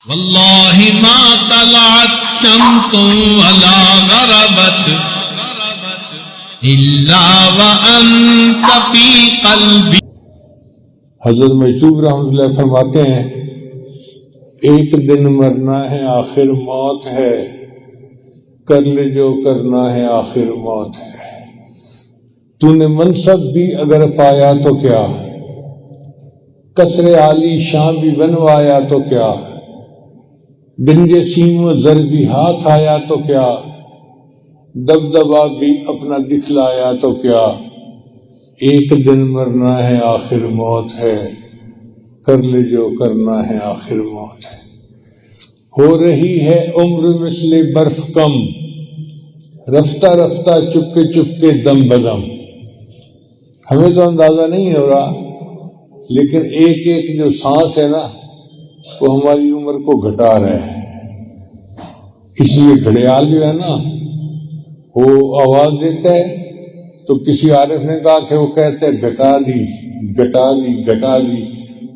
واللہ ما طلعت شمس ولا غربت الا وانت فی قلبی. حضرت مشہور رحمۃ اللہ فرماتے ہیں ایک دن مرنا ہے آخر موت ہے، کر لے جو کرنا ہے آخر موت ہے. تو نے منصب بھی اگر پایا تو کیا، قصر عالی شاں بھی بنوایا تو کیا، گنج سیم و زر بھی ہاتھ آیا تو کیا، دبدبا بھی اپنا دکھلایا تو کیا. ایک دن مرنا ہے آخر موت ہے، کر لے جو کرنا ہے آخر موت ہے. ہو رہی ہے عمر مثل برف کم، رفتہ رفتہ چپکے دم بدم. ہمیں تو اندازہ نہیں ہو رہا، لیکن ایک ایک جو سانس ہے نا وہ ہماری عمر کو گھٹا رہا ہے. اس لیے گھڑیال جو ہے نا وہ آواز دیتا ہے تو کسی عارف نے کہا کہ وہ کہتے ہیں گھٹا لی گھٹا لی گھٹا لی،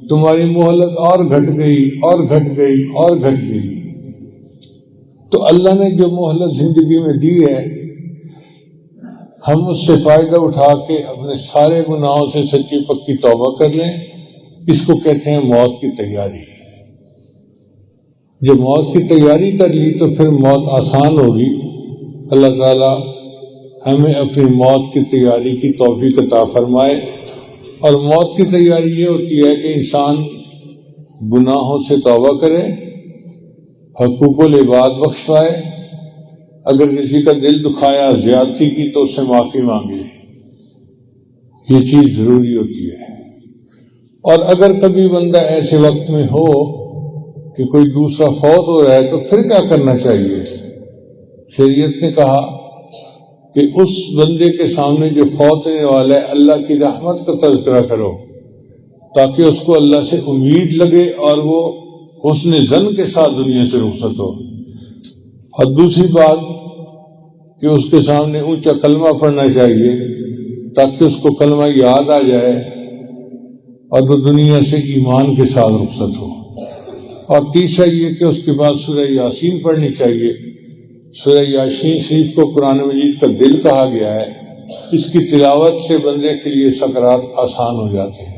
تمہاری مہلت اور گھٹ گئی اور گھٹ گئی اور گھٹ گئی. تو اللہ نے جو مہلت زندگی میں دی ہے ہم اس سے فائدہ اٹھا کے اپنے سارے گناہوں سے سچی پکی توبہ کر لیں. اس کو کہتے ہیں موت کی تیاری. جب موت کی تیاری کر لی تو پھر موت آسان ہوگی. اللہ تعالی ہمیں اپنی موت کی تیاری کی توفیق عطا فرمائے. اور موت کی تیاری یہ ہوتی ہے کہ انسان گناہوں سے توبہ کرے، حقوق العباد بخشوائے، اگر کسی کا دل دکھایا زیادتی کی تو اس سے معافی مانگے. یہ چیز ضروری ہوتی ہے. اور اگر کبھی بندہ ایسے وقت میں ہو کہ کوئی دوسرا فوت ہو رہا ہے تو پھر کیا کرنا چاہیے؟ شریعت نے کہا کہ اس بندے کے سامنے جو فوت ہونے والا ہے اللہ کی رحمت کا تذکرہ کرو تاکہ اس کو اللہ سے امید لگے اور وہ حسن ظن کے ساتھ دنیا سے رخصت ہو. اور دوسری بات کہ اس کے سامنے اونچا کلمہ پڑھنا چاہیے تاکہ اس کو کلمہ یاد آ جائے اور وہ دنیا سے ایمان کے ساتھ رخصت ہو. اور تیسرا یہ کہ اس کے بعد سورہ یاسین پڑھنی چاہیے. سورہ یاسین شریف کو قرآن مجید کا دل کہا گیا ہے. اس کی تلاوت سے بندے کے لیے سکرات آسان ہو جاتے ہیں.